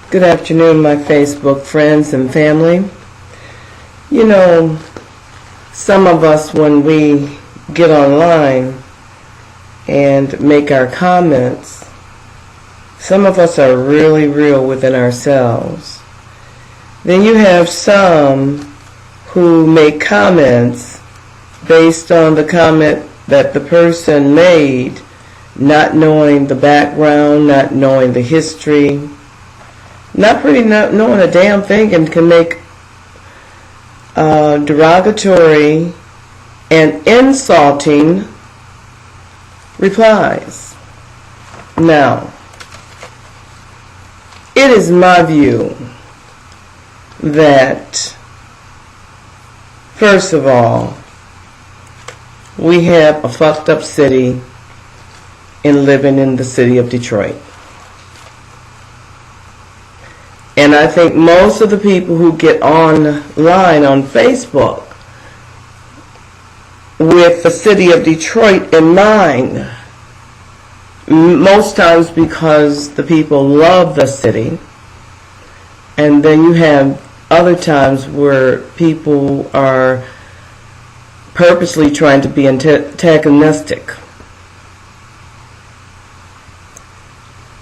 Good afternoon, my Facebook friends and family. You know, some of us, when we get online and make our comments, some of us are really real within ourselves. Then you have some who make comments based on the comment that the person made, not knowing the background, not knowing the history, not knowing a damn thing, and can make derogatory and insulting replies. Now, it is my view that, first of all, we have a fucked up city in living in the city of Detroit. And I think most of the people who get online on Facebook with the city of Detroit in mind, most times because the people love the city, and then you have other times where people are purposely trying to be antagonistic.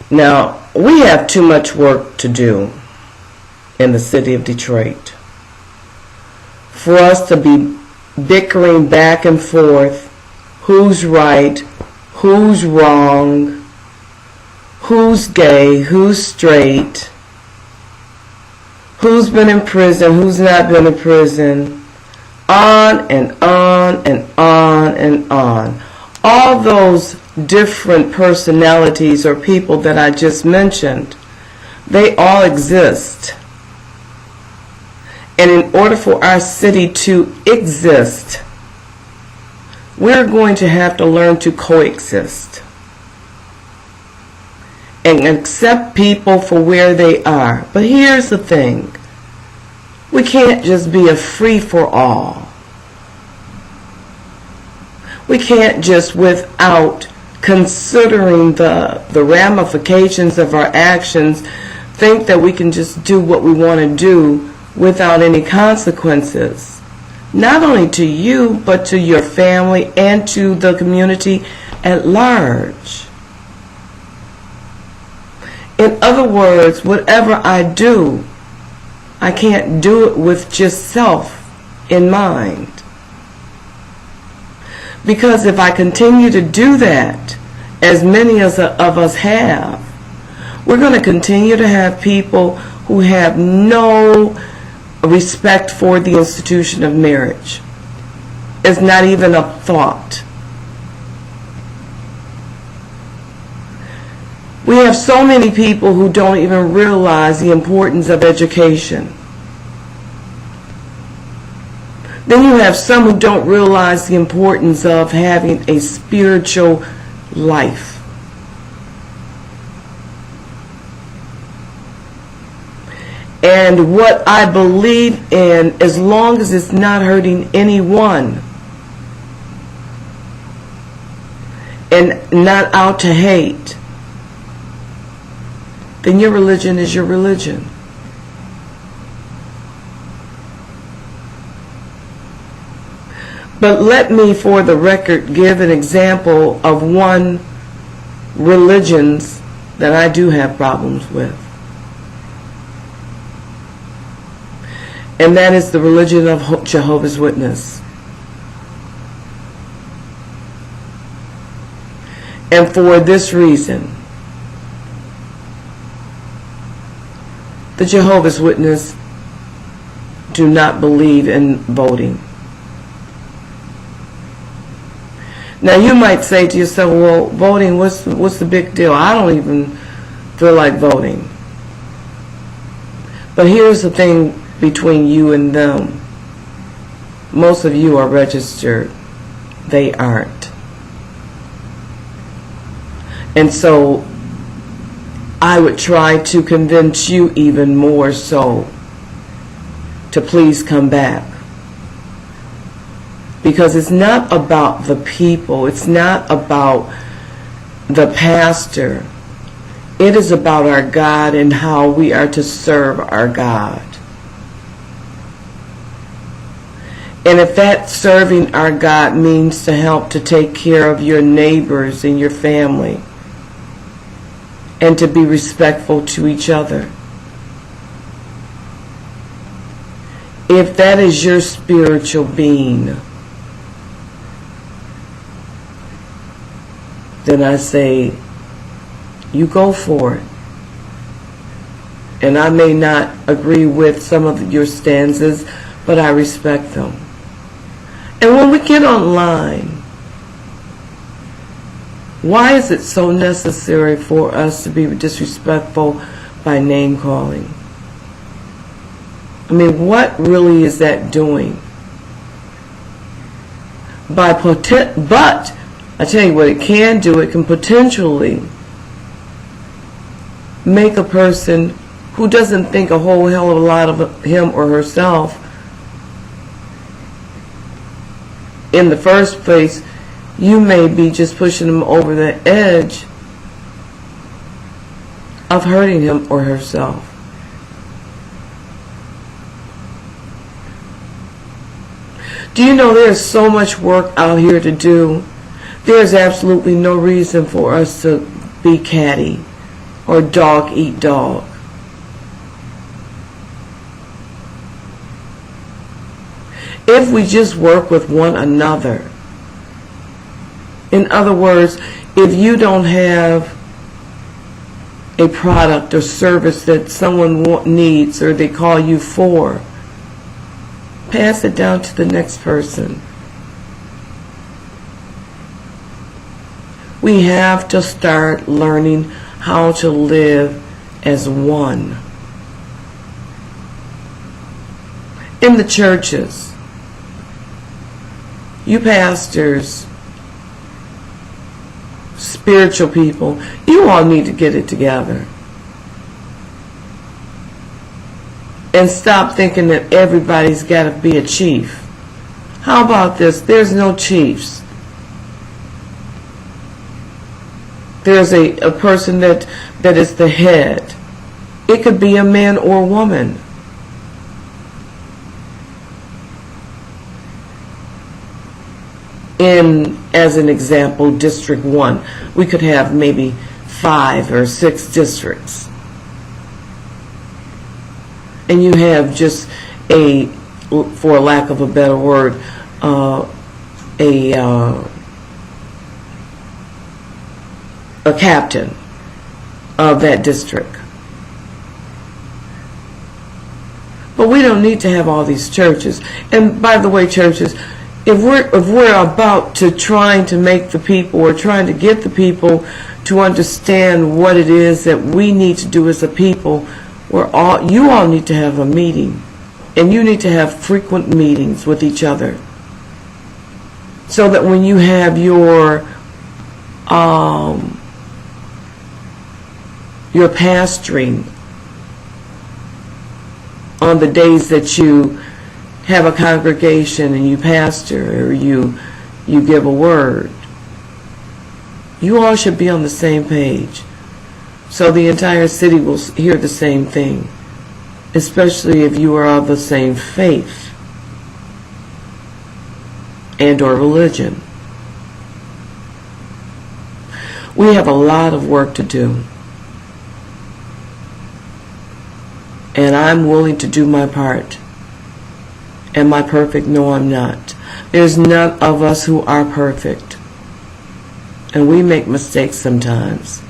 Now, we have too much work to do in the city of Detroit for us to be bickering back and forth who's right, who's wrong, who's gay, who's straight, who's been in prison, who's not been in prison, on and on and on and on. All those different personalities or people that I just mentioned, they all exist. And in order for our city to exist, we're going to have to learn to coexist and accept people for where they are. But here's the thing. We can't just be a free-for-all. We can't just, without considering the ramifications of our actions, think that we can just do what we want to do without any consequences, not only to you, but to your family and to the community at large. In other words, whatever I do, I can't do it with just self in mind. Because if I continue to do that, as many of us have, we're going to continue to have people who have no respect for the institution of marriage. It's not even a thought. We have so many people who don't even realize the importance of education. Then you have some who don't realize the importance of having a spiritual life. And what I believe in, as long as it's not hurting anyone and not out to hate, then your religion is your religion. But let me, for the record, give an example of one religions that I do have problems with. And that is the religion of Jehovah's Witness. And for this reason, the Jehovah's Witness do not believe in voting. Now you might say to yourself, well, voting, what's the big deal? I don't even feel like voting. But here's the thing between you and them. Most of you are registered. They aren't. And so I would try to convince you even more so to please come back. Because it's not about the people. It's not about the pastor. It is about our God and how we are to serve our God. And if that serving our God means to help to take care of your neighbors and your family, and to be respectful to each other, if that is your spiritual being, then I say, you go for it. And I may not agree with some of your stanzas, but I respect them. And when we get online, why is it so necessary for us to be disrespectful by name calling? I mean, what really is that doing? But I tell you what it can do, it can potentially make a person who doesn't think a whole hell of a lot of him or herself in the first place. You may be just pushing them over the edge of hurting him or herself. Do you know there's so much work out here to do? There's absolutely no reason for us to be catty or dog eat dog. If we just work with one another, in other words, if you don't have a product or service that someone needs or they call you for, pass it down to the next person. We have to start learning how to live as one. In the churches, you pastors, spiritual people, you all need to get it together. And stop thinking that everybody's got to be a chief. How about this? There's no chiefs. There's a person that is the head. It could be a man or woman. In, as an example, District 1, we could have maybe 5 or 6 districts. And you have just a, for lack of a better word, a captain of that district. But we don't need to have all these churches. And by the way, churches, if we're about to trying to make the people, or trying to get the people to understand what it is that we need to do as a people, you all need to have a meeting, and you need to have frequent meetings with each other, so that when you have your pastoring on the days that you have a congregation and you pastor or you give a word, you all should be on the same page, so the entire city will hear the same thing, especially if you are of the same faith and or religion. We have a lot of work to do, and I'm willing to do my part. Am I perfect? No, I'm not. There's none of us who are perfect. And we make mistakes sometimes.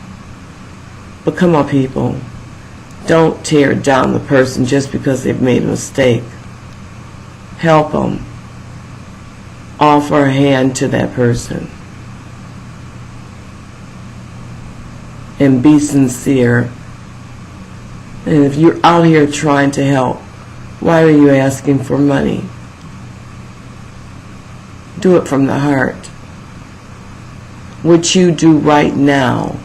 But come on, people. Don't tear down the person just because they've made a mistake. Help them. Offer a hand to that person. And be sincere. And if you're out here trying to help, why are you asking for money? Do it from the heart. What you do right now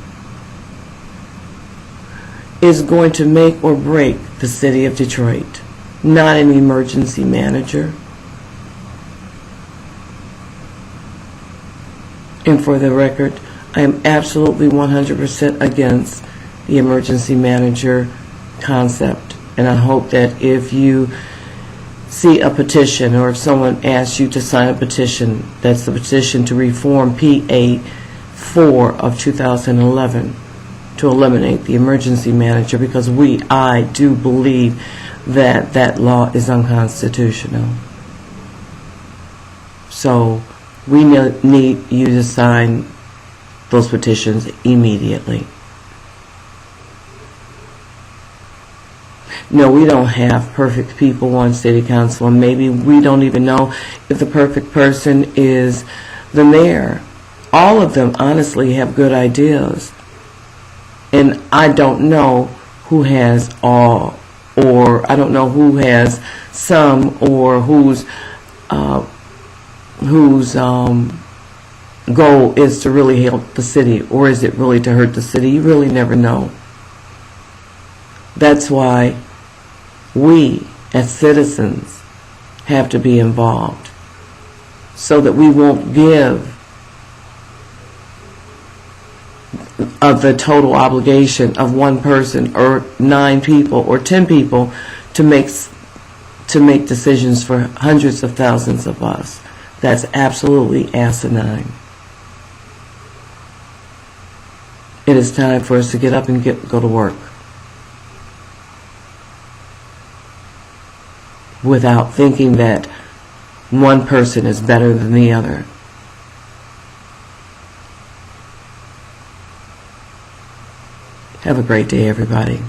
is going to make or break the city of Detroit, not an emergency manager. And for the record, I am absolutely 100% against the emergency manager concept. And I hope that if you see a petition, or if someone asks you to sign a petition, that's the petition to reform PA 4 of 2011, to eliminate the emergency manager, because I do believe that that law is unconstitutional. So we need you to sign those petitions immediately. No, we don't have perfect people on city council, and maybe we don't even know if the perfect person is the mayor. All of them honestly have good ideas, and I don't know who has all, or I don't know who has some, or whose goal is to really help the city, or is it really to hurt the city? You really never know. That's why we as citizens have to be involved, so that we won't give of the total obligation of one person or 9 people or 10 people to make decisions for hundreds of thousands of us. That's absolutely asinine. It is time for us to get up and go to work without thinking that one person is better than the other. Have a great day, everybody.